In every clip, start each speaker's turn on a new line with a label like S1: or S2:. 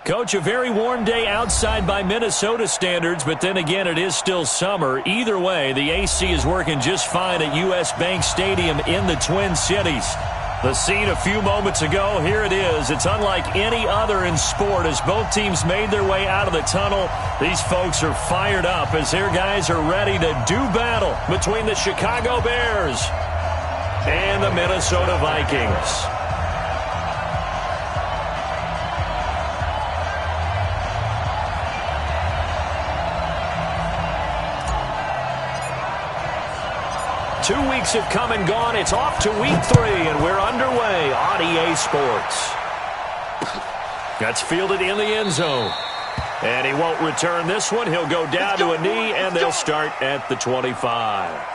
S1: Coach, a very warm day outside by Minnesota standards, but then again, it is still summer. Either way, the AC is working just fine at U.S. Bank Stadium in the Twin Cities. The scene a few moments ago, here it is. It's unlike any other in sport as both teams made their way out of the tunnel. These folks are fired up as their guys are ready to do battle between the Chicago Bears and the Minnesota Vikings. Two weeks have come and gone. It's off to week 3, and we're underway on EA Sports. That's fielded in the end zone. And he won't return this one. He'll go down to a knee, and they'll start at the 25.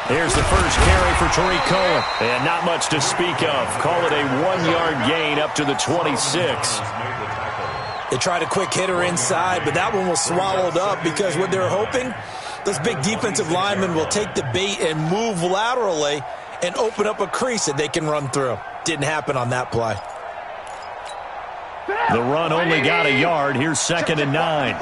S2: Here's the first carry for Tariq Cohen. And not much to speak of. Call it a 1-yard gain up to the 26.
S3: They tried a quick hitter inside, but that one was swallowed up because what they're hoping, those big defensive linemen will take the bait and move laterally and open up a crease that they can run through. Didn't happen on that play.
S1: The run only got a yard. Here's 2nd and 9.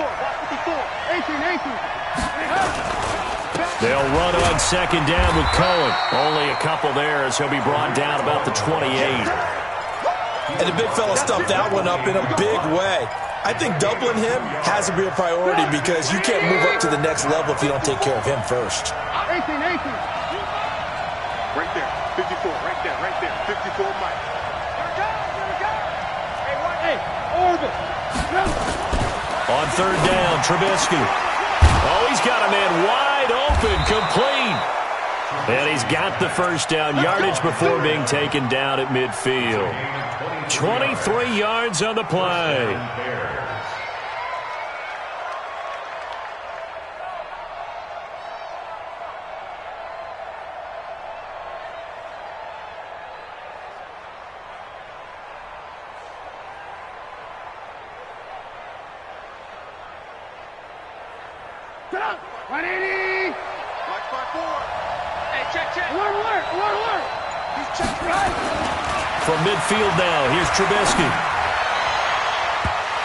S1: They'll run on 2nd down with Cohen. Only a couple there as he'll be brought down about the 28.
S3: And the big fella stuffed that one up in a big way. I think doubling him has to be a priority because you can't move up to the next level if you don't take care of him first.
S4: 18. Right there, 54, right there, 54, Mike.
S1: On 3rd down, Trubisky. Oh, he's got a man wide open, complete. And he's got the first down, yardage before being taken down at midfield. 23 yards on the play. From midfield now, here's Trubisky.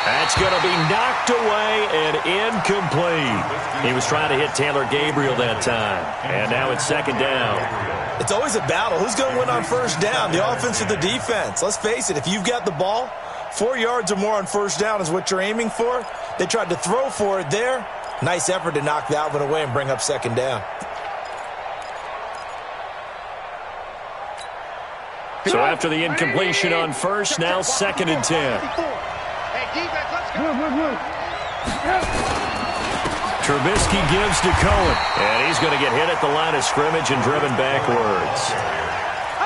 S1: That's going to be knocked away and incomplete. He was trying to hit Taylor Gabriel that time. And now it's 2nd down.
S3: It's always a battle. Who's going to win on 1st down, the offense or the defense? Let's face it, if you've got the ball, 4 yards or more on 1st down is what you're aiming for. They tried to throw for it there. Nice effort to knock that one away and bring up 2nd down.
S1: So after the incompletion on 1st, now 2nd and 10. Trubisky gives to Cohen. And he's going to get hit at the line of scrimmage and driven backwards.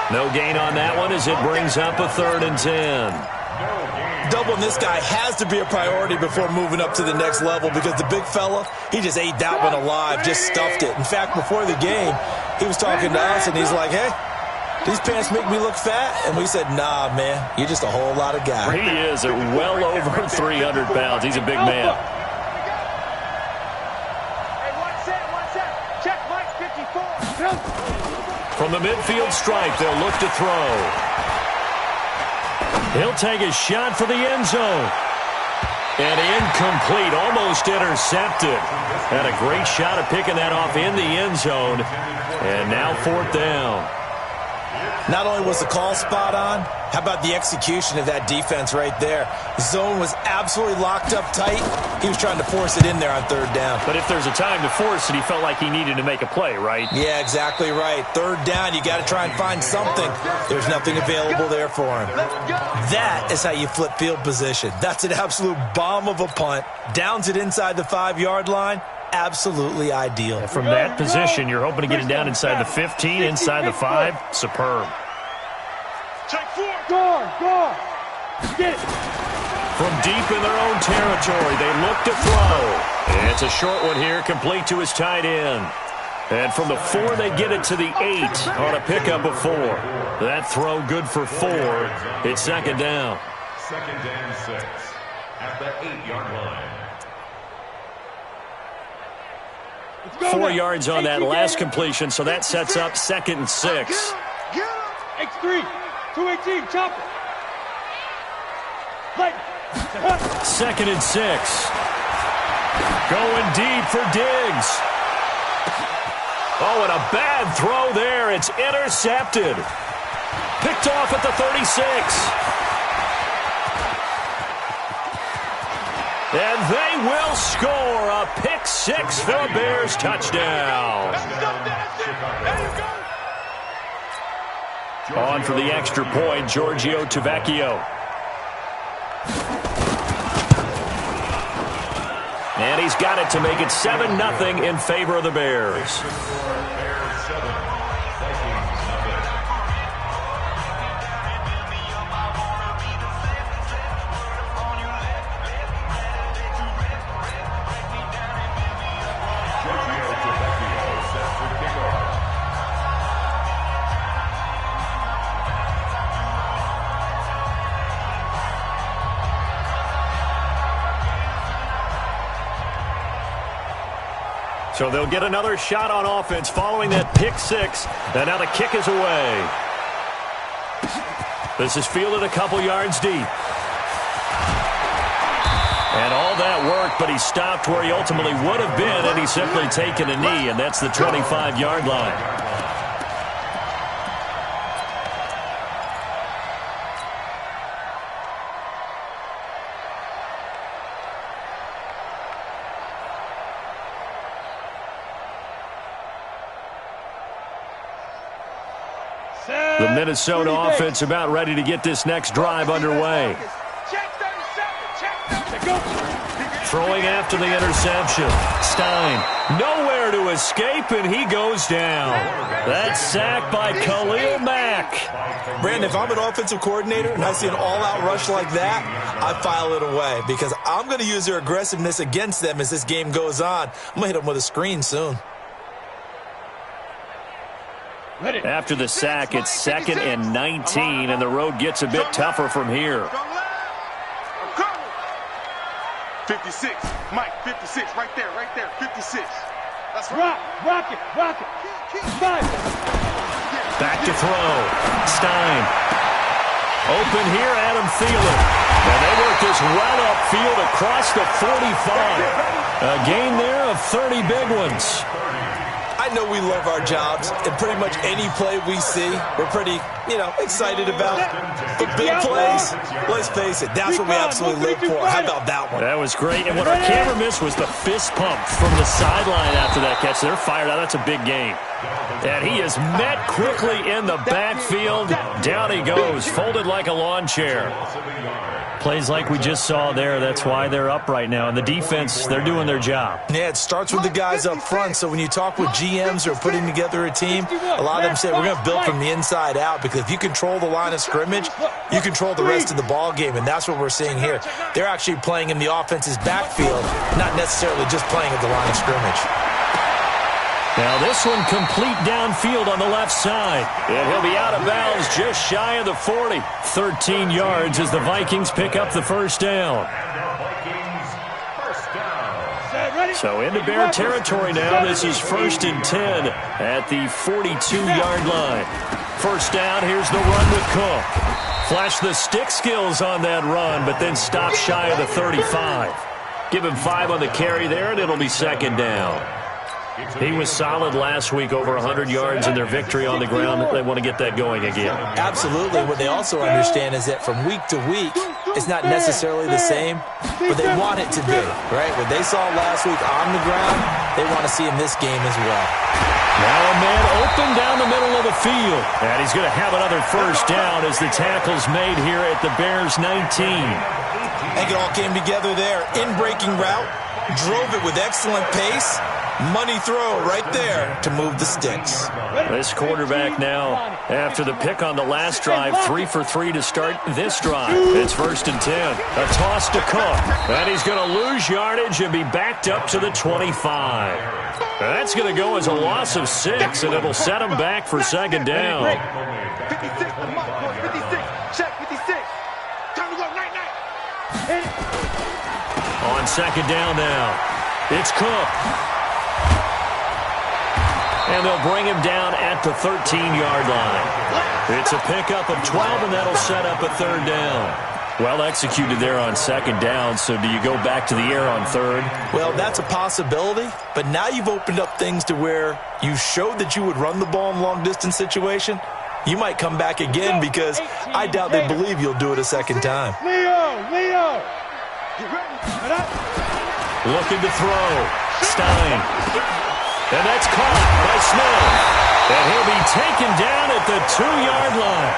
S1: No gain on that one as it brings up a 3rd and 10.
S3: Doubling this guy has to be a priority before moving up to the next level because the big fella, he just ate that one alive, just stuffed it. In fact, before the game, he was talking to us and he's like, hey, these pants make me look fat? And we said, nah, man, you're just a whole lot of guy.
S1: He is at well over 300 pounds. He's a big man. From the midfield stripe, they'll look to throw. He'll take a shot for the end zone. And incomplete, almost intercepted. Had a great shot at picking that off in the end zone. And now 4th down.
S3: Not only was the call spot on, how about the execution of that defense right there? The zone was absolutely locked up tight. He was trying to force it in there on 3rd down.
S1: But if there's a time to force it, he felt like he needed to make a play, right?
S3: Yeah, exactly right. 3rd down, you got to try and find something. There's nothing available there for him. That is how you flip field position. That's an absolute bomb of a punt. Downs it inside the 5-yard line. absolutely ideal.
S1: From that position, you're hoping to get it down inside the 15, inside the 5. Superb.
S4: Check 4.
S5: Guard. Get it.
S1: From deep in their own territory, they look to throw. And it's a short one here, complete to his tight end. And from the 4, they get it to the 8 on a pickup of 4. That throw good for 4. It's second down.
S6: Second and 6 at the 8-yard line.
S1: 4 yards on that last completion, so that sets up second and 6.
S5: X3, 218, chop it.
S1: Second and 6. Going deep for Diggs. Oh, and a bad throw there. It's intercepted. Picked off at the 36. And they will score a pick 6 for a Bears touchdown. On for the extra point, Giorgio Tavecchio. And he's got it to make it 7-0 in favor of the Bears. So they'll get another shot on offense following that pick 6. And now the kick is away. This is fielded a couple yards deep. And all that work, but he stopped where he ultimately would have been, and he's simply taken a knee, and that's the 25-yard line. The Minnesota offense about ready to get this next drive underway. Throwing after the interception. Stein, nowhere to escape, and he goes down. That's sacked by Khalil Mack.
S3: Brandon, if I'm an offensive coordinator and I see an all-out rush like that, I file it away because I'm going to use their aggressiveness against them as this game goes on. I'm going to hit them with a screen soon.
S1: After the sack, it's 2nd and 19, and the road gets a bit tougher from here.
S4: 56, Mike, 56, right there, 56. That's
S5: right. Rock it.
S1: Back to throw. Stein. Open here, Adam Thielen. And they work this well upfield across the 45. A gain there of 30 big ones.
S3: I know we love our jobs, and pretty much any play we see, we're pretty, excited about. But big plays, let's face it, that's what we absolutely live for. How about that one?
S1: That was great, and what our camera missed was the fist pump from the sideline after that catch. They're fired out. That's a big game. And he is met quickly in the backfield. Down he goes, folded like a lawn chair. Plays like we just saw there. That's why they're up right now. And the defense, they're doing their job.
S3: Yeah, it starts with the guys up front. So when you talk with GMs who are putting together a team, a lot of them say we're going to build from the inside out because if you control the line of scrimmage, you control the rest of the ball game. And that's what we're seeing here. They're actually playing in the offense's backfield, not necessarily just playing at the line of scrimmage.
S1: Now this one complete downfield on the left side. And he'll be out of bounds just shy of the 40. 13 yards as the Vikings pick up the first down. So into Bear territory now. This is 1st and 10 at the 42-yard line. First down, here's the run with Cook. Flash the stick skills on that run, but then stop shy of the 35. Give him 5 on the carry there, and it'll be second down. He was solid last week, over 100 yards in their victory on the ground. They want to get that going again.
S3: Absolutely. What they also understand is that from week to week, it's not necessarily the same, but they want it to be, right? What they saw last week on the ground, they want to see in this game as well.
S1: Now a man open down the middle of the field. And he's going to have another first down as the tackle's made here at the Bears 19.
S3: I think it all came together there. In breaking route, Drove it with excellent pace. Money throw right there to move the sticks.
S1: This quarterback now, after the pick on the last drive, 3 for 3 to start this drive. It's 1st and 10. A toss to Cook. And he's going to lose yardage and be backed up to the 25. That's going to go as a loss of 6, and it'll set him back for 2nd down.
S4: 56, come on, coach, 56. Check, 56. Time to go, night.
S1: On 2nd down now, it's Cook. And they'll bring him down at the 13-yard line. It's a pickup of 12, and that'll set up a 3rd down. Well executed there on 2nd down, so do you go back to the air on 3rd?
S3: Well, that's a possibility, but now you've opened up things to where you showed that you would run the ball in long-distance situation. You might come back again because I doubt they believe you'll do it a 2nd time.
S5: Leo!
S1: Looking to throw. Stein. And that's caught by Smith. And he'll be taken down at the 2-yard line.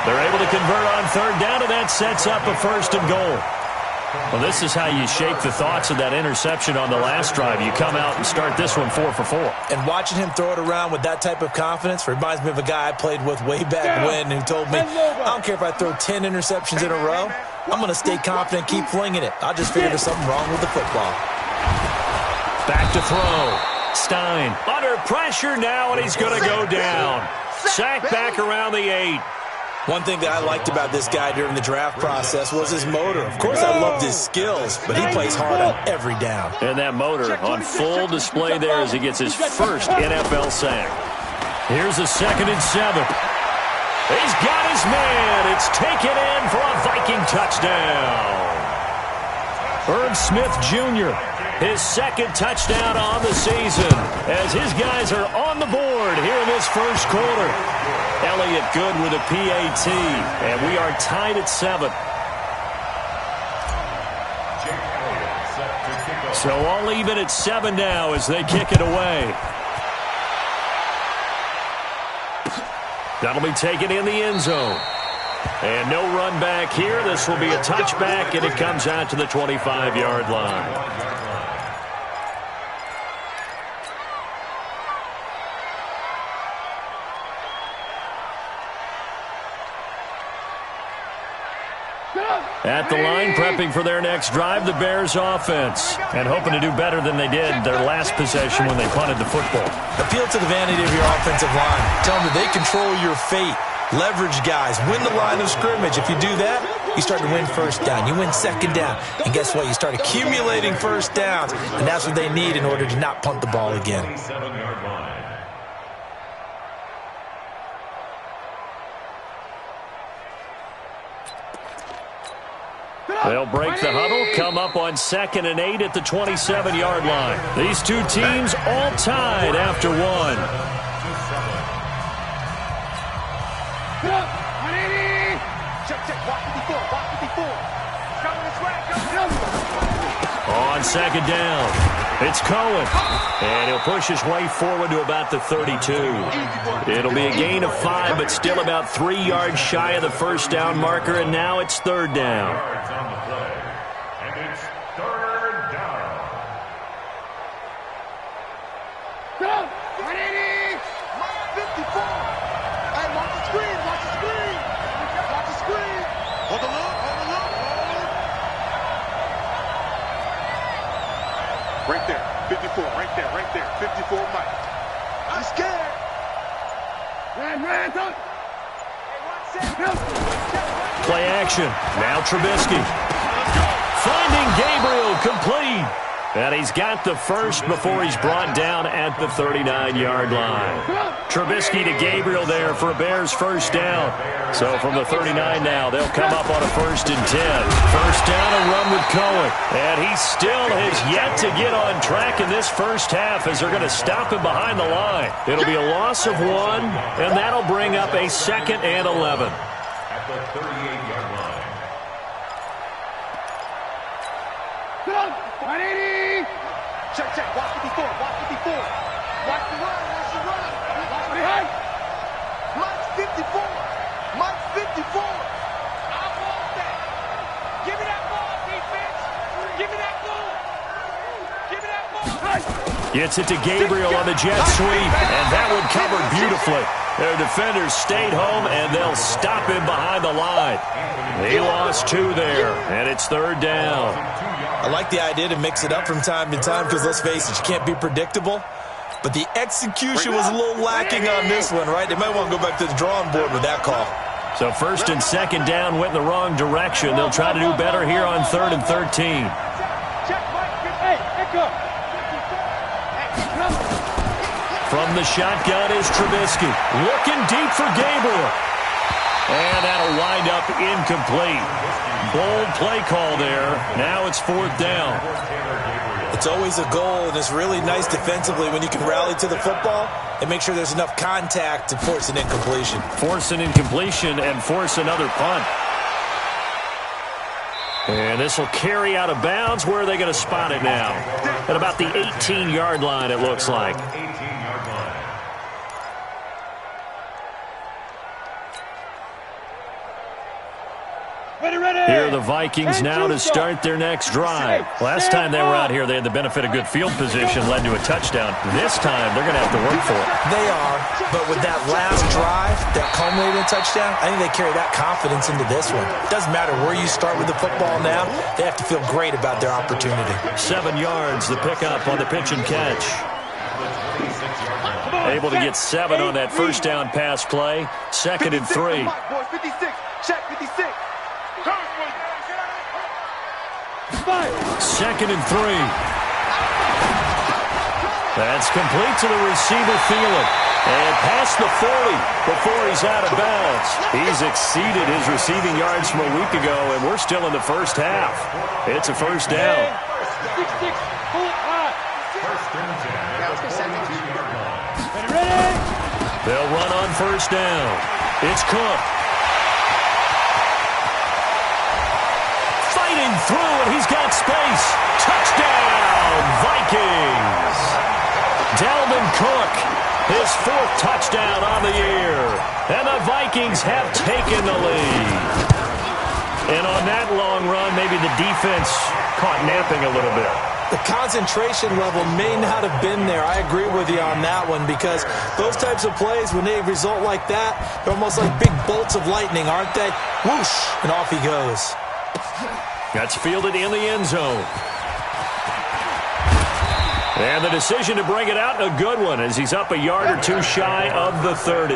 S1: They're able to convert on 3rd down, and that sets up a 1st and goal. Well, this is how you shape the thoughts of that interception on the last drive. You come out and start this one 4 for 4.
S3: And watching him throw it around with that type of confidence reminds me of a guy I played with way back when who told me, I don't care if I throw 10 interceptions in a row. I'm going to stay confident, keep flinging it. I just figured there's something wrong with the football.
S1: Back to throw. Stein under pressure now, and he's going to go down. Sacked back around the 8.
S3: One thing that I liked about this guy during the draft process was his motor. Of course, I loved his skills, but he plays hard on every down.
S1: And that motor on full display there as he gets his first NFL sack. Here's a 2nd and 7. He's got his man. It's taken in for a Viking touchdown. Herb Smith Jr., his 2nd touchdown on the season as his guys are on the board here in this first quarter. Elliott good with a PAT, and we are tied at 7. So all even at 7 now as they kick it away. That'll be taken in the end zone. And no run back here. This will be a touchback, and it comes out to the 25-yard line. At the line, prepping for their next drive, the Bears offense. And hoping to do better than they did their last possession when they punted the football.
S3: Appeal to the vanity of your offensive line. Tell them that they control your fate. Leverage guys. Win the line of scrimmage. If you do that, you start to win 1st down. You win 2nd down. And guess what? You start accumulating 1st downs. And that's what they need in order to not punt the ball again.
S1: They'll break the huddle, come up on 2nd and 8 at the 27-yard line. These two teams all tied after 1. On 2nd down, it's Cohen. And he'll push his way forward to about the 32. It'll be a gain of 5, but still about 3 yards shy of the 1st down marker, and now it's 3rd down.
S4: Right there, 54, right there, 54, Mike. I'm scared.
S1: Play action. Now Trubisky. Finding Gabriel complete. And he's got the first before he's brought down at the 39-yard line. Trubisky to Gabriel there for a Bears 1st down. So from the 39 now, they'll come up on a 1st and 10. 1st down, a run with Cohen. And he still has yet to get on track in this first half as they're going to stop him behind the line. It'll be a loss of 1, and that'll bring up a 2nd and 11.
S6: At the 38-yard line.
S4: Check, watch 54, watch 54. Watch the run, watch the run. Watch behind. Mike's 54. Mike's 54. I want that. Give me that ball, defense. Give me that ball.
S1: Gets it to Gabriel on the jet sweep, and that one covered beautifully. Their defenders stayed home, and they'll stop him behind the line. He lost 2 there, and it's 3rd down.
S3: I like the idea to mix it up from time to time because, let's face it, you can't be predictable. But the execution was a little lacking on this one, right? They might want to go back to the drawing board with that call.
S1: So 1st and 2nd down went in the wrong direction. They'll try to do better here on 3rd and 13. From the shotgun is Trubisky. Looking deep for Gabriel. And that'll wind up incomplete. Bold play call there. Now it's 4th down.
S3: It's always a goal, and it's really nice defensively when you can rally to the football and make sure there's enough contact to force an incompletion.
S1: Force an incompletion and force another punt. And this will carry out of bounds. Where are they going to spot it now? At about the 18-yard line, it looks like. Here are the Vikings now to start their next drive. Last time they were out here, they had the benefit of good field position, led to a touchdown. This time, they're going to have to work for it.
S3: They are, but with that last drive that culminated in a touchdown, I think they carry that confidence into this one. It doesn't matter where you start with the football now. They have to feel great about their opportunity.
S1: 7 yards, the pickup on the pitch and catch. Able to get 7 on that first down pass play. 2nd and 3.
S4: 56. Check 56.
S1: 2nd and 3. That's complete to the receiver, Thielen. And past the 40 before he's out of bounds. He's exceeded his receiving yards from a week ago, and we're still in the first half. It's a first down. They'll run on first down. It's Cook. Fighting through, and he's got space. Touchdown, Vikings. Dalvin Cook, his 4th touchdown on the year. And the Vikings have taken the lead. And on that long run, maybe the defense caught napping a little bit.
S3: The concentration level may not have been there. I agree with you on that one because those types of plays, when they result like that, they're almost like big bolts of lightning, aren't they? Whoosh, and off he goes.
S1: That's fielded in the end zone. And the decision to bring it out, a good one, as he's up a yard or 2 shy of the 30.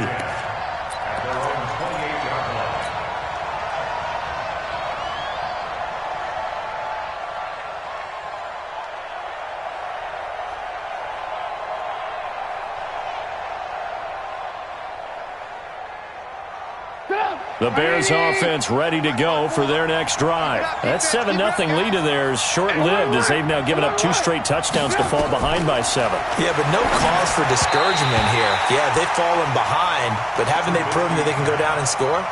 S1: The Bears offense ready to go for their next drive. That 7-0 lead of theirs short-lived as they've now given up 2 straight touchdowns to fall behind by 7.
S3: Yeah, but no cause for discouragement here. Yeah, they've fallen behind, but haven't they proven that they can go down and score?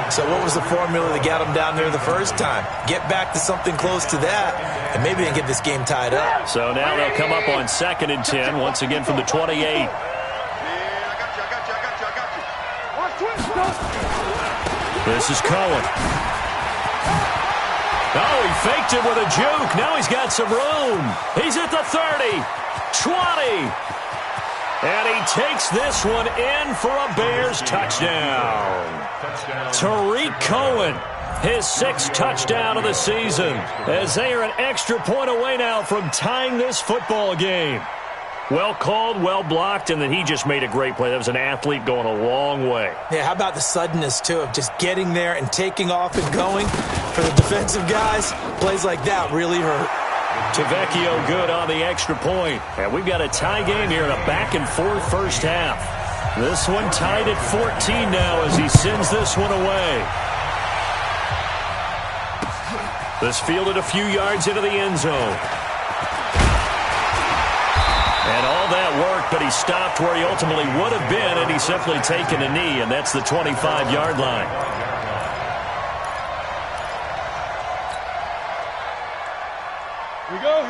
S3: So what was the formula that got them down there the first time? Get back to something close to that, and maybe they can get this game tied up.
S1: So now they'll come up on 2nd and 10, once again from the 28. This is Cohen. Oh, he faked it with a juke. Now he's got some room. He's at the 30, 20. And he takes this one in for a Bears touchdown. Tariq Cohen, his 6th touchdown of the season, as they are an extra point away now from tying this football game. Well called, well blocked, and then he just made a great play. That was an athlete going a long way.
S3: Yeah, how about the suddenness, too, of just getting there and taking off and going? For the defensive guys, plays like that really hurt.
S1: Tavecchio good on the extra point. And we've got a tie game here in a back-and-forth first half. This one tied at 14 now as he sends this one away. This fielded a few yards into the end zone. And all that worked, but he stopped where he ultimately would have been, and he's simply taken a knee, and that's the 25-yard line.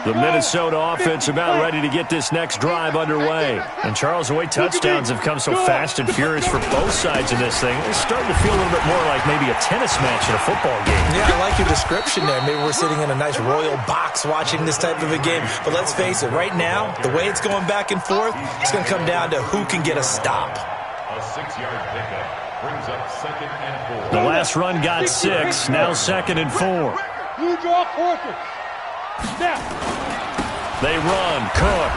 S1: The Minnesota offense about ready to get this next drive underway. And Charles, the way touchdowns have come so fast and furious for both sides in this thing, it's starting to feel a little bit more like maybe a tennis match in a football game.
S3: Yeah, I like your description there. Maybe we're sitting in a nice royal box watching this type of a game. But let's face it, right now, the way it's going back and forth, it's going to come down to who can get a stop.
S6: A 6-yard pickup brings up 2nd and 4.
S1: The last run got 6, now 2nd and 4.
S5: You draw quarter. Snap.
S1: They run. Cook.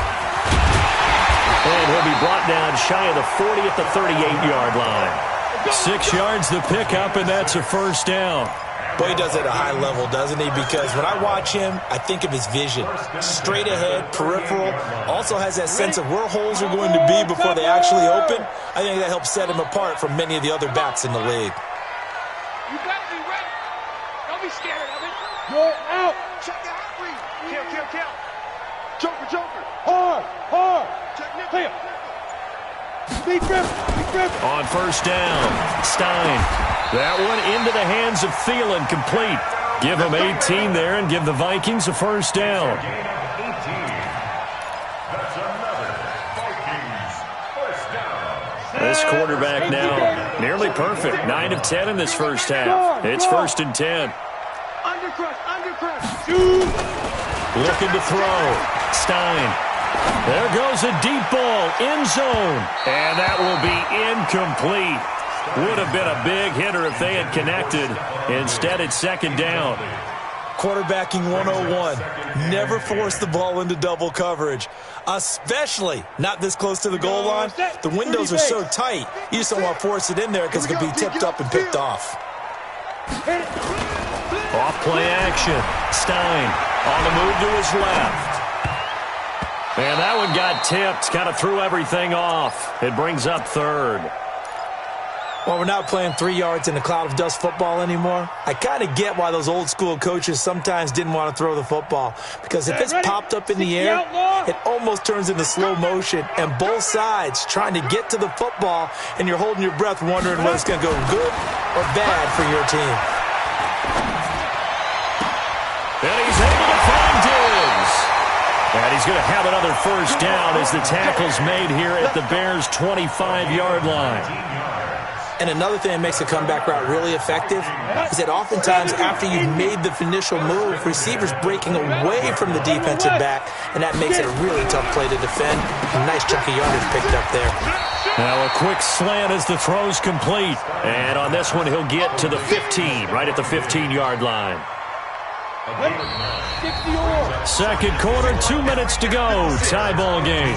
S1: And he'll be brought down shy of the 40 at the 38-yard line. 6 yards the pickup, and that's a first down.
S3: Boy, he does it at a high level, doesn't he? Because when I watch him, I think of his vision. Straight ahead, peripheral. Also has that sense of where holes are going to be before they actually open. I think that helps set him apart from many of the other backs in the league.
S4: You better be ready. Don't be scared of it.
S5: You're out.
S4: Check out free. Kill. Joker.
S5: Hard.
S4: Check nickel.
S5: Clear. Big grip.
S1: On first down, Stein. That one into the hands of Thielen, complete. Give him 18 there and give the Vikings a first down.
S6: Gain of 18. That's another Vikings first down.
S1: This quarterback now nearly perfect. 9 of 10 in this first half. It's 1st and 10.
S4: Undercrush.
S1: Looking to throw. Stein. There goes a deep ball, end zone. And that will be incomplete. Would have been a big hitter if they had connected. Instead, it's 2nd down.
S3: Quarterbacking 101. Never force the ball into double coverage, especially not this close to the goal line. The windows are so tight, you just don't want to force it in there because it could be tipped up and picked off.
S1: Off play action. Stein on the move to his left. And that one got tipped. Kind of threw everything off. It brings up 3rd.
S3: Well, we're not playing 3 yards in a cloud of dust football anymore. I kind of get why those old school coaches sometimes didn't want to throw the football. Because if it's popped up in the air, it almost turns into slow motion. And both sides trying to get to the football, and you're holding your breath wondering whether it's going to go good or bad for your team.
S1: And he's able to find Diggs. And he's going to have another first down as the tackle's made here at the Bears' 25-yard line.
S3: And another thing that makes the comeback route really effective is that oftentimes after you've made the initial move, receivers breaking away from the defensive back, and that makes it a really tough play to defend. A nice chunk of yardage picked up there.
S1: Now a quick slant as the throw's complete. And on this one, he'll get to the 15, right at the 15-yard line. Second quarter, 2 minutes to go. Tie ball game.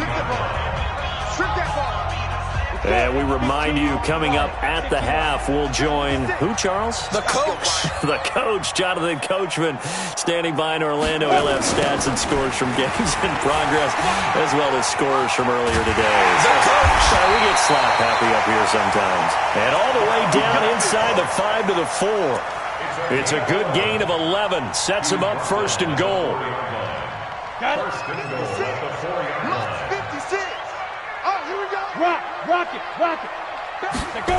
S1: And we remind you, coming up at the half, we'll join who, Charles?
S3: The coach.
S1: The coach, Jonathan Coachman, standing by in Orlando. He'll have stats and scores from games in progress, as well as scores from earlier today.
S3: The coach.
S1: We get slap happy up here sometimes. And all the way down inside the 5 to the 4. It's a good gain of 11. Sets him up 1st and goal.
S5: Got it.
S6: 4-yard line.
S4: 56. Oh, here we go.
S5: Rock it. Go.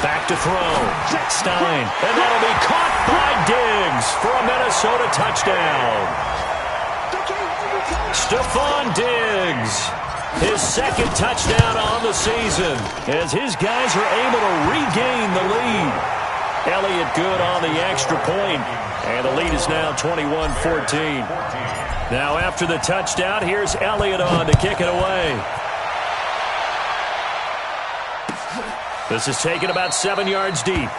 S1: Back to throw. Stein. And that'll be caught by Diggs for a Minnesota touchdown. Stephon Diggs. His 2nd touchdown on the season as his guys are able to regain the lead. Elliott good on the extra point. And the lead is now 21-14. Now after the touchdown, here's Elliott on to kick it away. This is taken about 7 yards deep.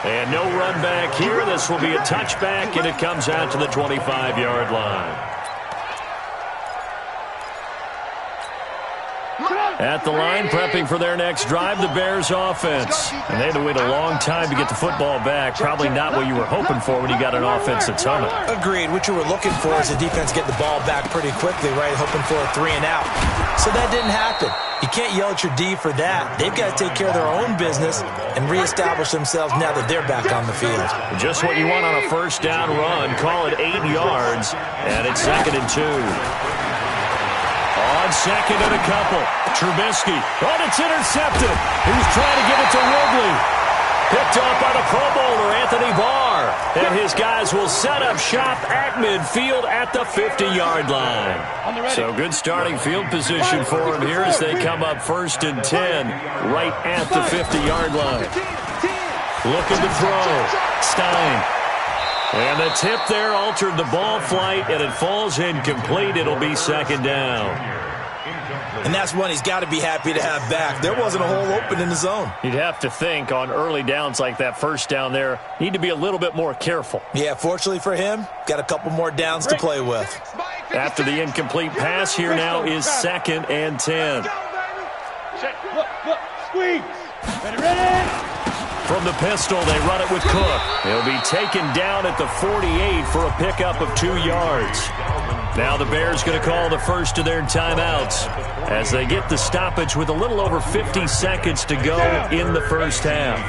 S1: And no run back here. This will be a touchback, and it comes out to the 25-yard line. At the line, prepping for their next drive, the Bears offense. And they had to wait a long time to get the football back. Probably not what you were hoping for when you got an offense that's humming.
S3: Agreed. What you were looking for is the defense get the ball back pretty quickly, right? Hoping for a 3 and out. So that didn't happen. You can't yell at your D for that. They've got to take care of their own business and reestablish themselves now that they're back on the field.
S1: Just what you want on a first down run. Call it 8 yards, and it's 2nd and 2. On 2nd and a couple. Trubisky. Oh, it's intercepted. He was trying to give it to Ridley. Picked off by the Pro Bowler, Anthony Barr. And his guys will set up shop at midfield at the 50-yard line. So good starting field position for him here as they come up 1st and 10 right at the 50-yard line. Looking to throw. Stein. And the tip there altered the ball flight, and it falls incomplete. It'll be 2nd down.
S3: And that's one he's got to be happy to have back. There wasn't a hole open in the zone.
S2: You'd have to think on early downs like that, 1st down there, need to be a little bit more careful.
S3: Yeah, fortunately for him, got a couple more downs to play with.
S1: After the incomplete pass, here now is 2nd and 10.
S5: Look, squeeze. Ready?
S1: From the pistol, they run it with Cook. He'll be taken down at the 48 for a pickup of 2 yards. Now the Bears going to call the first of their timeouts as they get the stoppage with a little over 50 seconds to go in the first half.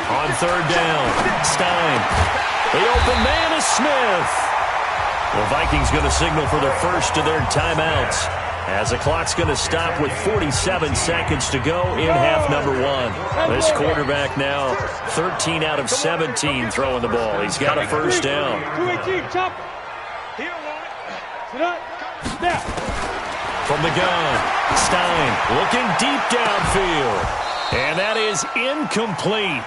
S1: On 3rd down, Stein. The open man is Smith. The Vikings going to signal for the first of their timeouts as the clock's going to stop with 47 seconds to go in half number 1. This quarterback now 13 out of 17 throwing the ball. He's got a 1st down.
S5: 218, chop. Sit up. Snap.
S1: From the gun, Stein looking deep downfield. And that is incomplete.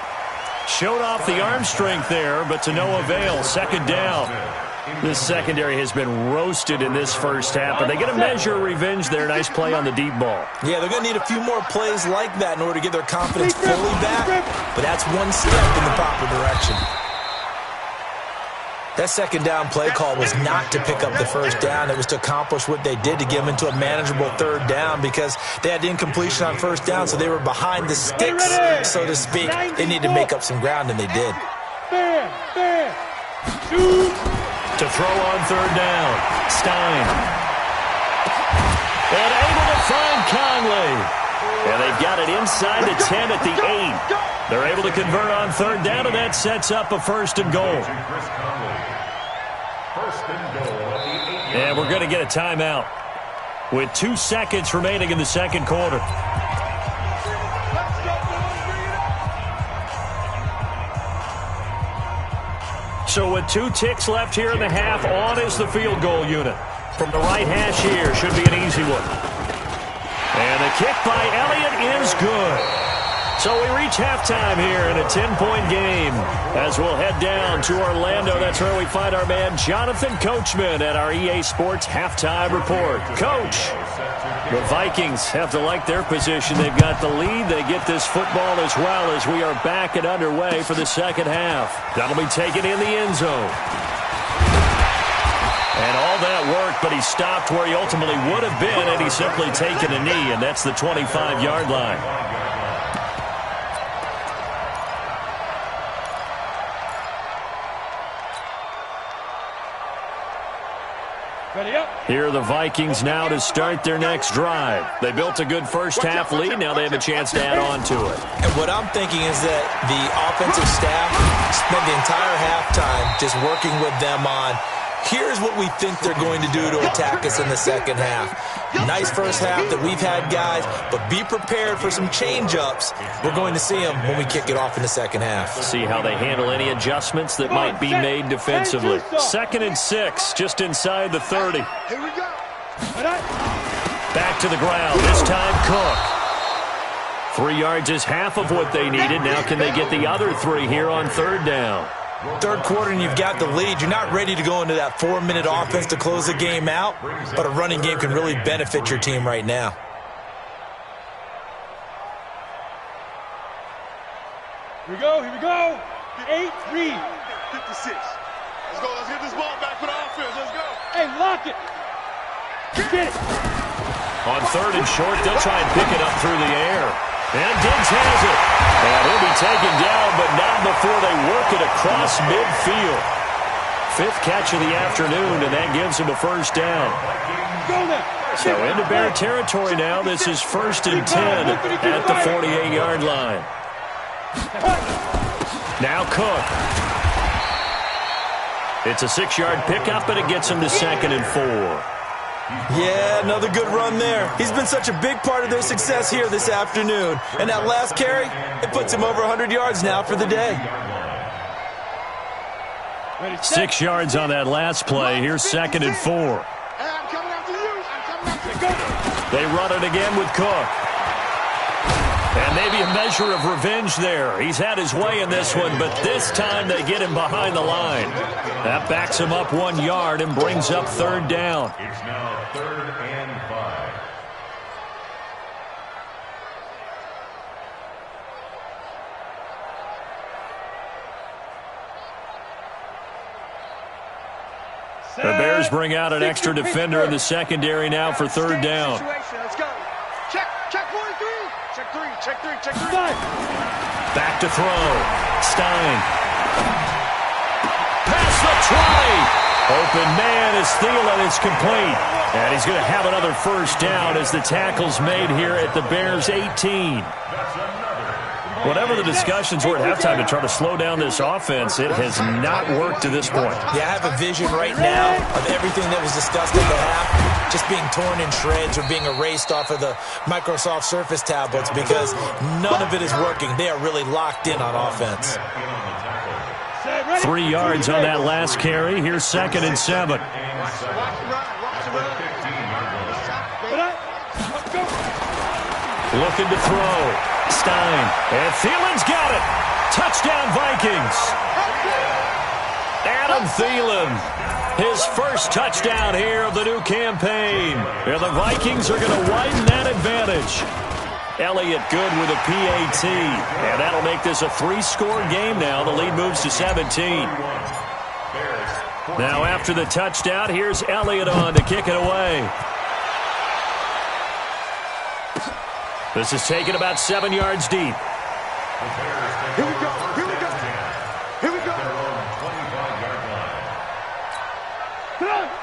S1: Showed off the arm strength there, but to no avail. 2nd down. This secondary has been roasted in this first half, but they get a measure of revenge there. Nice play on the deep ball.
S3: Yeah, they're going to need a few more plays like that in order to get their confidence fully back, but that's one step in the proper direction. That 2nd down play call was not to pick up the 1st down. It was to accomplish what they did to get them into a manageable 3rd down because they had incompletion on 1st down, so they were behind the sticks, so to speak. They needed to make up some ground, and they did.
S5: Shoot.
S1: To throw on 3rd down, Stein. And able to find Conley. And they've got it inside the 10 at the 8. They're able to convert on 3rd down, and that sets up a 1st and goal. And we're going to get a timeout with 2 seconds remaining in the 2nd quarter. So with 2 ticks left here in the half, on is the field goal unit. From the right hash here, should be an easy one. And the kick by Elliott is good. So we reach halftime here in a 10-point game as we'll head down to Orlando. That's where we find our man Jonathan Coachman at our EA Sports Halftime Report. Coach, the Vikings have to like their position. They've got the lead. They get this football as well as we are back and underway for the 2nd half. That'll be taken in the end zone. And all that worked, but he stopped where he ultimately would have been, and he's simply taken a knee, and that's the 25-yard line. Here are the Vikings now to start their next drive. They built a good first half lead. Now they have a chance to add on to it.
S3: And what I'm thinking is that the offensive staff spent the entire halftime just working with them on, here's what we think they're going to do to attack us in the 2nd half. Nice first half that we've had, guys, but be prepared for some change-ups. We're going to see them when we kick it off in the 2nd half.
S1: See how they handle any adjustments that might be made defensively. 2nd and 6, just inside the 30.
S4: Here we go.
S1: Back to the ground, this time Cook. 3 yards is half of what they needed. Now can they get the other 3 here on 3rd down?
S3: 3rd quarter and you've got the lead. You're not ready to go into that 4-minute offense to close the game out, but a running game can really benefit your team right now.
S5: Here we go. 8, read.
S4: 56. Let's go. Let's get this ball back for the offense. Let's go.
S5: Hey, lock it. Get it.
S1: On 3rd and short, they'll try and pick it up through the air. And Diggs has it. And he'll be taken down, but not before they work it across midfield. 5th catch of the afternoon, and that gives him a 1st down.
S5: Go now.
S1: So into Bear territory now. This is 1st and 10 at the 48-yard line. Now Cook. It's a 6-yard pickup, and it gets him to 2nd and 4.
S3: Yeah, another good run there. He's been such a big part of their success here this afternoon. And that last carry, it puts him over 100 yards now for the day.
S1: 6 yards on that last play. Here's 2nd and 4. They run it again with Cook. And maybe a measure of revenge there. He's had his way in this one, but this time they get him behind the line. That backs him up 1 yard and brings up 3rd down.
S6: It's now 3rd and 5.
S1: The Bears bring out an extra defender in the secondary now for 3rd down.
S4: Let's go. Check 43. Check 3.
S1: Back to throw. Stein. Pass the 20. Open man is Thielen. It's complete. And he's going to have another 1st down as the tackle's made here at the Bears' 18. Whatever the discussions were at halftime to try to slow down this offense, it has not worked to this point.
S3: Yeah, I have a vision right now of everything that was discussed at the half just being torn in shreds or being erased off of the Microsoft Surface tablets because none of it is working. They are really locked in on offense.
S1: 3 yards on that last carry. Here's 2nd and 7. Looking to throw. Stein. And Thielen's got it. Touchdown, Vikings. Adam Thielen. His first touchdown here of the new campaign. And the Vikings are going to widen that advantage. Elliott good with a PAT. And that'll make this a 3-score game now. The lead moves to 17. Now after the touchdown, here's Elliott on to kick it away. This is taken about 7 yards deep.
S4: Here we go.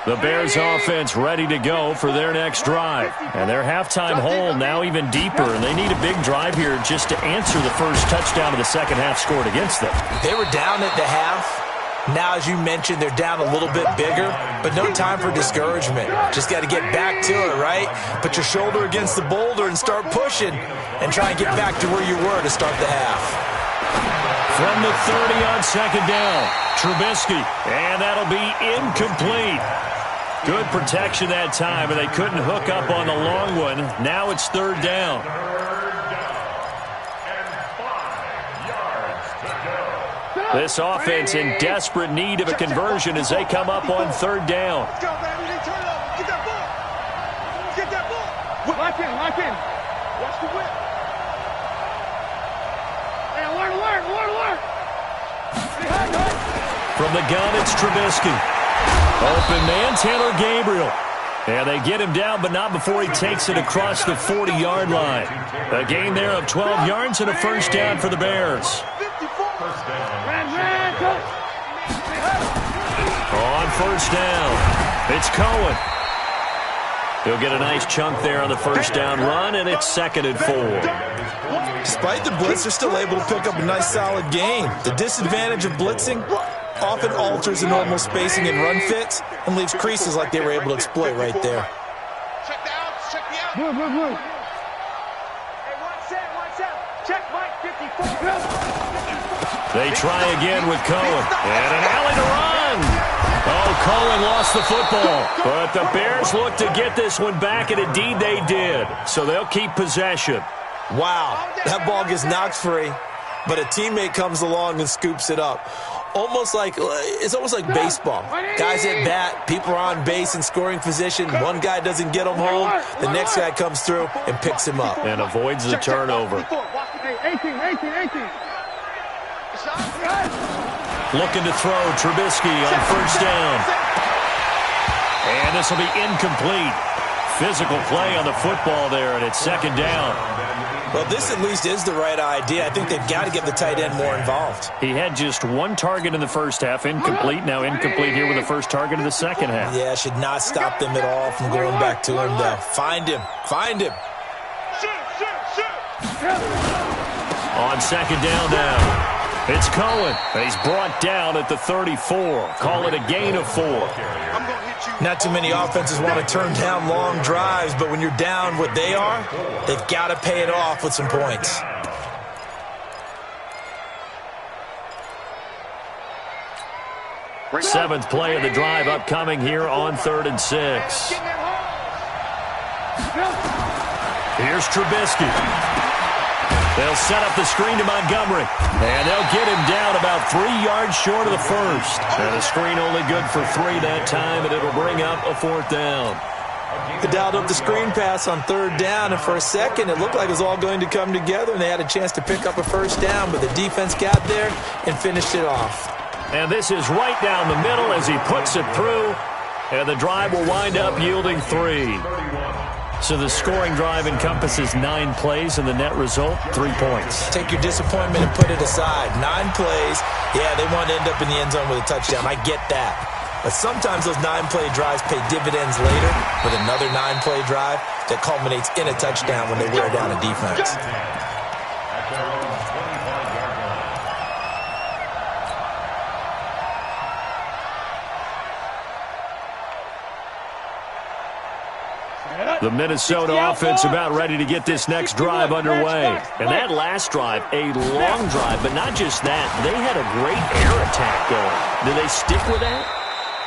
S1: The Bears offense ready to go for their next drive. And their halftime hole now even deeper. And they need a big drive here just to answer the first touchdown of the second half scored against them.
S3: They were down at the half. Now, as you mentioned, they're down a little bit bigger, but no time for discouragement. Just got to get back to it, right? Put your shoulder against the boulder and start pushing and try and get back to where you were to start the half.
S1: From the 30 on 2nd down, Trubisky, and that'll be incomplete. Good protection that time, and they couldn't hook up on the long one. Now it's 3rd down. This offense in desperate need of a conversion as they come up on 3rd down.
S4: Let's go, baby. They turn it over. Get that ball. Get that ball. Lock in. Watch the whip. Hey, alert.
S1: From the gun, it's Trubisky. Open man, Taylor Gabriel. And they get him down, but not before he takes it across the 40-yard line. A gain there of 12 yards and a 1st down for the Bears. On 1st down, it's Cohen. He'll get a nice chunk there on the 1st down run, and it's 2nd and 4.
S3: Despite the blitz, they're still able to pick up a nice solid gain. The disadvantage of blitzing often alters the normal spacing and run fits and leaves creases like they were able to exploit right there.
S4: Check the outs. Move. Hey, watch out. Check Mike 54.
S1: They try again with Cohen. And an alley to run. Oh, Cohen lost the football. But the Bears look to get this one back, and indeed they did. So they'll keep possession.
S3: Wow, that ball gets knocked free, but a teammate comes along and scoops it up. It's almost like baseball. Guys at bat, people are on base in scoring position. One guy doesn't get him home. The next guy comes through and picks him up.
S1: And avoids the turnover.
S4: 18.
S1: Looking to throw, Trubisky on 1st down. And this will be incomplete. Physical play on the football there, and it's 2nd down.
S3: Well, this at least is the right idea. I think they've got to get the tight end more involved.
S1: He had just 1 target in the first half, incomplete. Now incomplete here with the first target of the second half.
S3: Yeah, should not stop them at all from going back to him, though. Find him.
S1: On 2nd down now. It's Cohen. He's brought down at the 34. Call it a gain of 4.
S3: Not too many offenses want to turn down long drives, but when you're down what they are, they've got to pay it off with some points.
S1: Seventh play of the drive upcoming here on 3rd and 6. Here's Trubisky. They'll set up the screen to Montgomery. And they'll get him down about 3 yards short of the first. And the screen only good for 3 that time, and it'll bring up a 4th down.
S3: They dialed up the screen pass on 3rd down, and for a second it looked like it was all going to come together, and they had a chance to pick up a 1st down, but the defense got there and finished it off.
S1: And this is right down the middle as he puts it through. And the drive will wind up yielding 3. So the scoring drive encompasses 9 plays, and the net result, 3 points.
S3: Take your disappointment and put it aside. 9 plays. Yeah, they want to end up in the end zone with a touchdown. I get that. But sometimes those 9-play drives pay dividends later with another 9-play drive that culminates in a touchdown when they wear down a defense.
S1: The Minnesota offense about ready to get this next drive underway. And that last drive, a long drive, but not just that. They had a great air attack going. Do they stick with that?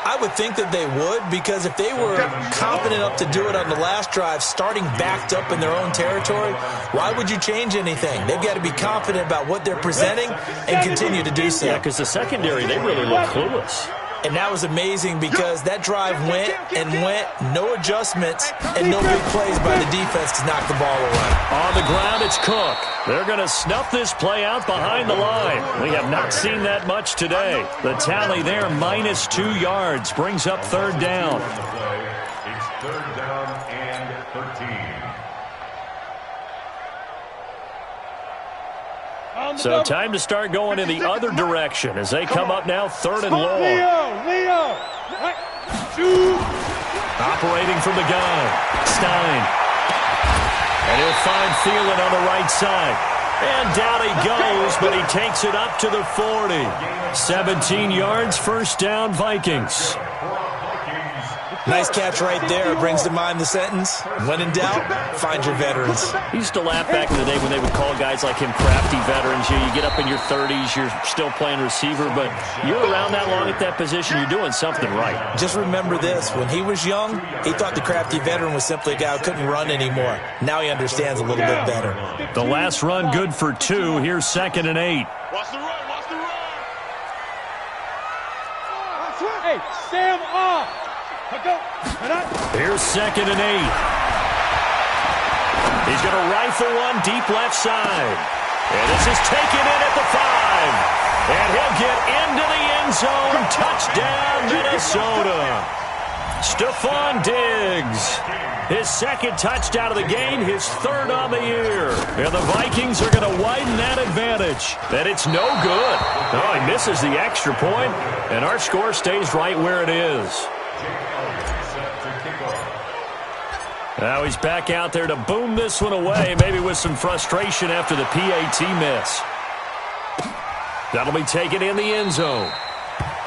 S3: I would think that they would, because if they were confident enough to do it on the last drive, starting backed up in their own territory, why would you change anything? They've got to be confident about what they're presenting and continue to do so.
S1: Yeah, because the secondary, they really look clueless.
S3: And that was amazing because that drive went and went, no adjustments, and no big plays by the defense to knock the ball away.
S1: On the ground, it's Cook. They're going to snuff this play out behind the line. We have not seen that much today. The tally there, minus 2 yards, brings up 3rd down.
S6: It's 3rd down and 13.
S1: So time to start going in the other direction as they come up now 3rd and long.
S5: Leo.
S1: Operating from the gun, Stein. And he'll find Thielen on the right side. And down he goes, but he takes it up to the 40. 17 yards, 1st down, Vikings.
S3: Nice catch right there. Brings to mind the sentence, when in doubt, find your veterans.
S1: He used to laugh back in the day when they would call guys like him crafty veterans. You get up in your 30s, you're still playing receiver, but you're around that long at that position, you're doing something right.
S3: Just remember this. When he was young, he thought the crafty veteran was simply a guy who couldn't run anymore. Now he understands a little bit better.
S1: The last run good for 2. Here's 2nd and 8.
S5: Watch the run. Hey, Sam off.
S1: Here's 2nd and 8. He's going to rifle one deep left side. And this is taken in at the 5. And he'll get into the end zone. Touchdown, Minnesota. Stephon Diggs. His 2nd touchdown of the game, his 3rd on the year. And the Vikings are going to widen that advantage. And it's no good. Oh, he misses the extra point, and our score stays right where it is. Now he's back out there to boom this one away, maybe with some frustration after the PAT miss. That'll be taken in the end zone.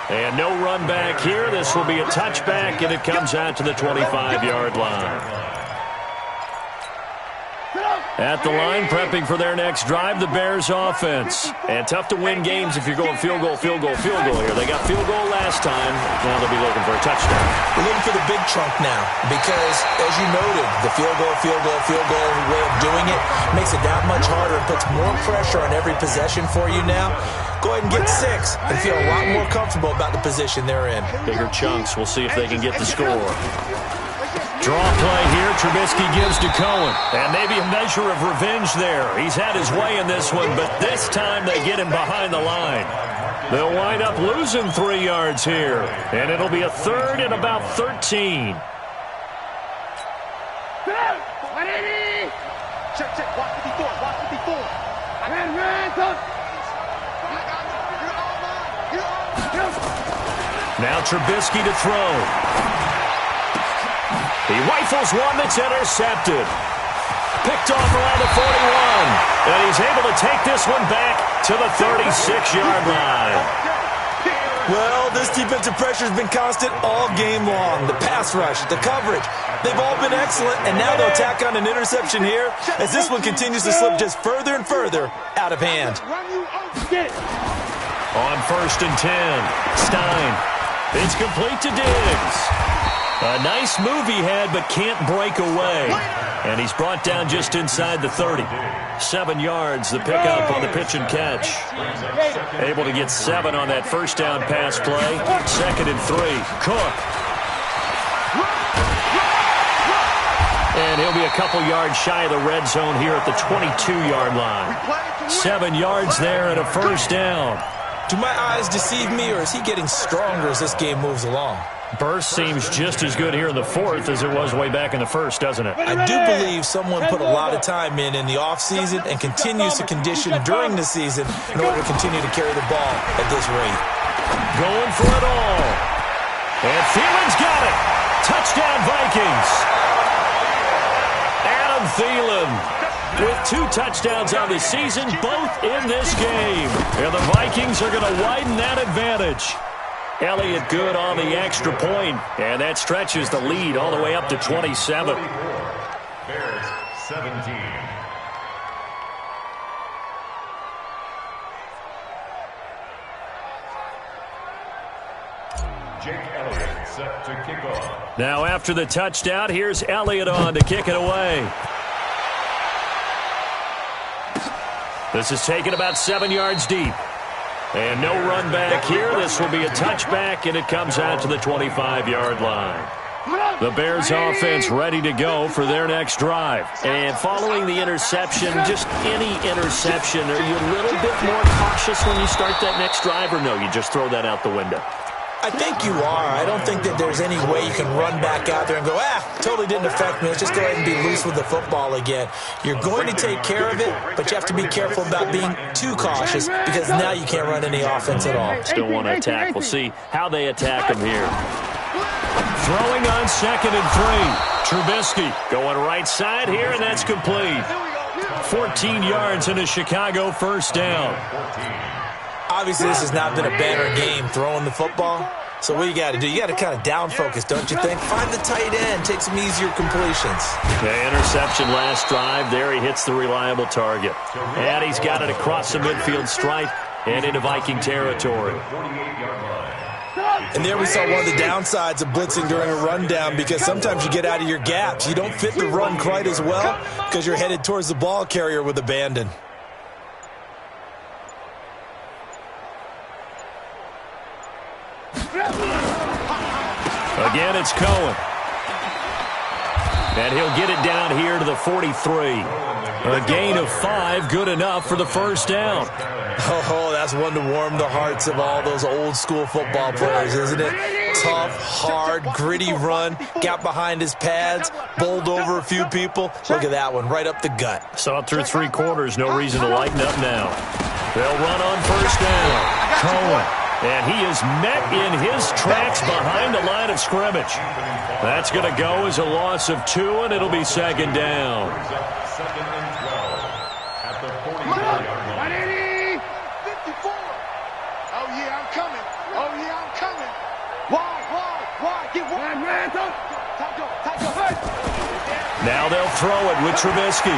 S1: And no run back here. This will be a touchback, and it comes out to the 25-yard line. At the line, prepping for their next drive, the Bears offense. And tough to win games if you're going field goal here. They got field goal last time. Now they'll be looking for a touchdown.
S3: We're looking for the big chunk now because, as you noted, the field goal way of doing it makes it that much harder. It puts more pressure on every possession for you now. Go ahead and get 6 and feel a lot more comfortable about the position they're in.
S1: Bigger chunks. We'll see if they can get the score. Draw play here. Trubisky gives to Cohen. And maybe a measure of revenge there. He's had his way in this one, but this time they get him behind the line. They'll wind up losing 3 yards here. And it'll be a 3rd and about 13.
S4: Check. Watch the before.
S1: Now Trubisky to throw. He rifles one that's intercepted. picked off around the 41. And he's able to take this one back to the 36-yard line.
S3: Well, this defensive pressure has been constant all game long. The pass rush, the coverage, they've all been excellent, and now they'll tack on an interception here as this one continues to slip just further and further out of hand.
S1: On 1st and 10, Stein. It's complete to Diggs. A nice move he had, but can't break away. And he's brought down just inside the 30. 7 yards, the pickup on the pitch and catch. Able to get 7 on that first down pass play. 2nd and 3, Cook. And he'll be a couple yards shy of the red zone here at the 22-yard line. 7 yards there and a first down.
S3: Do my eyes deceive me, or is he getting stronger as this game moves along?
S1: Burst seems just as good here in the 4th as it was way back in the 1st, doesn't it?
S3: I do believe someone put a lot of time in the offseason and continues to condition during the season in order to continue to carry the ball at this rate.
S1: Going for it all. And Thielen's got it. Touchdown, Vikings. Adam Thielen with 2 touchdowns on the season, both in this game. And the Vikings are going to widen that advantage. Elliott good on the extra point, and that stretches the lead all the way up to 27.
S6: Bears 17. Jake Elliott set to kick off.
S1: Now after the touchdown, here's Elliott on to kick it away. This is taken about 7 yards deep. And no run back here. This will be a touchback, and it comes out to the 25-yard line. The Bears offense ready to go for their next drive. And following the interception, just any interception, are you a little bit more cautious when you start that next drive, or no, you just throw that out the window?
S3: I think you are. I don't think that there's any way you can run back out there and go, totally didn't affect me. Let's just go ahead and be loose with the football again. You're going to take care of it, but you have to be careful about being too cautious because now you can't run any offense at all.
S1: Still want to attack. We'll see how they attack him here. Throwing on 2nd and 3. Trubisky going right side here, and that's complete. 14 yards in a Chicago first down.
S3: Obviously, this has not been a banner game throwing the football. So what you got to do, you got to kind of down focus, don't you think? Find the tight end, take some easier completions.
S1: The interception last drive. There he hits the reliable target. And he's got it across the midfield stripe and into Viking territory.
S3: And there we saw one of the downsides of blitzing during a rundown because sometimes you get out of your gaps. You don't fit the run quite as well because you're headed towards the ball carrier with abandon.
S1: Again, it's Cohen. And he'll get it down here to the 43. A gain of 5, good enough for the first down.
S3: Oh, that's one to warm the hearts of all those old school football players, isn't it? Tough, hard, gritty run, got behind his pads, bowled over a few people. Look at that one, right up the gut.
S1: Saw it through 3 quarters, no reason to lighten up now. They'll run on first down. Cohen. And he is met in his tracks behind the line of scrimmage. That's going to go as a loss of 2, and it'll be 2nd down.
S6: 2nd and 12 at the 44-yard line.
S4: 54. Oh, yeah, I'm coming. Oh, yeah, I'm coming. Why? Get one. Man,
S1: now they'll throw it with Trubisky.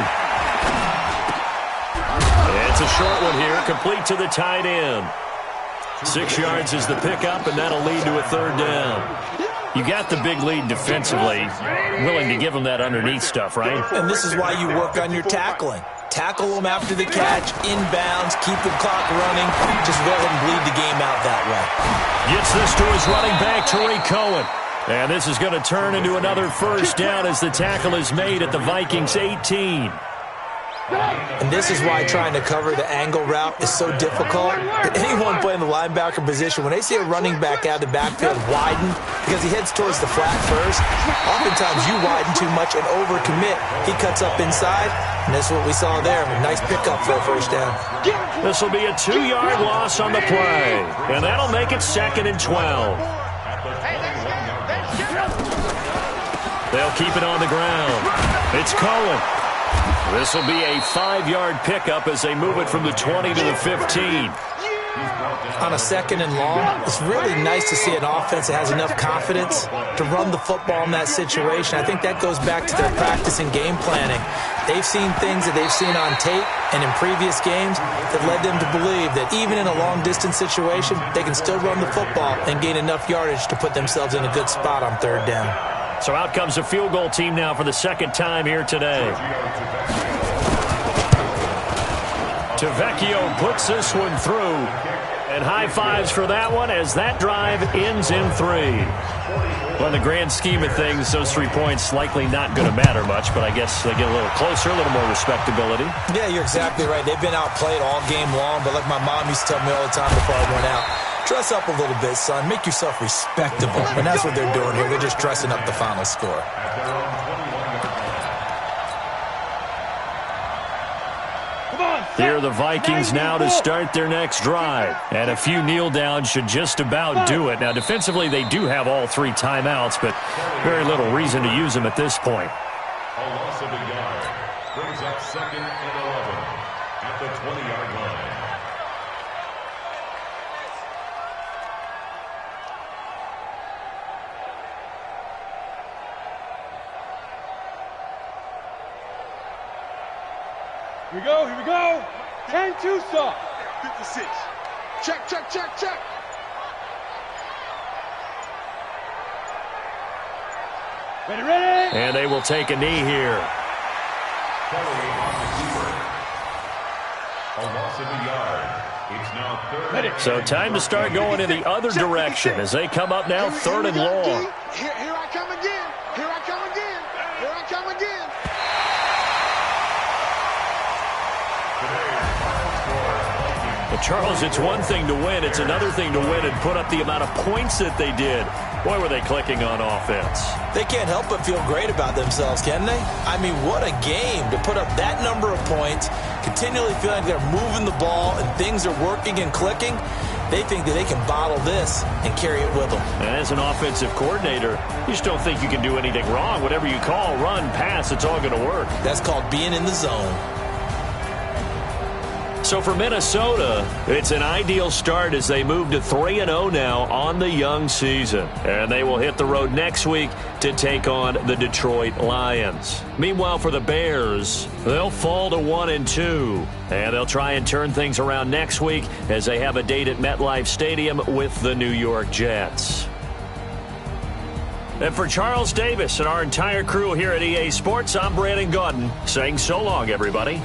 S1: It's a short one here, complete to the tight end. 6 yards is the pickup, and that'll lead to a 3rd down. You got the big lead defensively, willing to give them that underneath stuff, right?
S3: And this is why you work on your tackling. Tackle them after the catch, inbounds, keep the clock running. Just go ahead and bleed the game out that way.
S1: Gets this to his running back, Tariq Cohen. And this is going to turn into another first down as the tackle is made at the Vikings 18.
S3: And this is why trying to cover the angle route is so difficult. Anyone playing the linebacker position, when they see a running back out of the backfield widen, because he heads towards the flat first, oftentimes you widen too much and overcommit. He cuts up inside, and that's what we saw there. A nice pickup for a first down.
S1: This will be a 2-yard loss on the play, and that'll make it 2nd and 12. They'll keep it on the ground. It's Cohen. This will be a 5-yard pickup as they move it from the 20 to the 15.
S3: On a 2nd and long, it's really nice to see an offense that has enough confidence to run the football in that situation. I think that goes back to their practice and game planning. They've seen things that they've seen on tape and in previous games that led them to believe that even in a long-distance situation, they can still run the football and gain enough yardage to put themselves in a good spot on 3rd down.
S1: So out comes a field goal team now for the 2nd time here today. Tavecchio puts this one through. And high fives for that one as that drive ends in 3. Well, in the grand scheme of things, those 3 points likely not going to matter much, but I guess they get a little closer, a little more respectability.
S3: Yeah, you're exactly right. They've been outplayed all game long, but like my mom used to tell me all the time before I went out, dress up a little bit, son. Make yourself respectable. And that's what they're doing here. They're just dressing up the final score.
S1: Here are the Vikings now to start their next drive. And a few kneel downs should just about do it. Now, defensively, they do have all 3 timeouts, but very little reason to use them at this point.
S6: A loss of a yard brings up 2nd and 11 at the 20-yard line.
S5: Here we go, here we go. 10-2 stop.
S4: 56. Check, check, check, check.
S5: Ready, ready.
S1: And they will take a knee here.
S6: Kelly on the keeper. A loss of a yard. It's now 3rd.
S1: So time to start going in the other direction as they come up now 3rd and long.
S4: Here I come again. Here I come again. Here I come again.
S1: Well, Charles, it's one thing to win. It's another thing to win and put up the amount of points that they did. Boy, were they clicking on offense.
S3: They can't help but feel great about themselves, can they? I mean, what a game to put up that number of points, continually feeling like they're moving the ball and things are working and clicking. They think that they can bottle this and carry it with them.
S1: And as an offensive coordinator, you just don't think you can do anything wrong. Whatever you call, run, pass, it's all going to work.
S3: That's called being in the zone.
S1: So for Minnesota, it's an ideal start as they move to 3-0 now on the young season. And they will hit the road next week to take on the Detroit Lions. Meanwhile, for the Bears, they'll fall to 1-2. And they'll try and turn things around next week as they have a date at MetLife Stadium with the New York Jets. And for Charles Davis and our entire crew here at EA Sports, I'm Brandon Gaudin saying so long, everybody.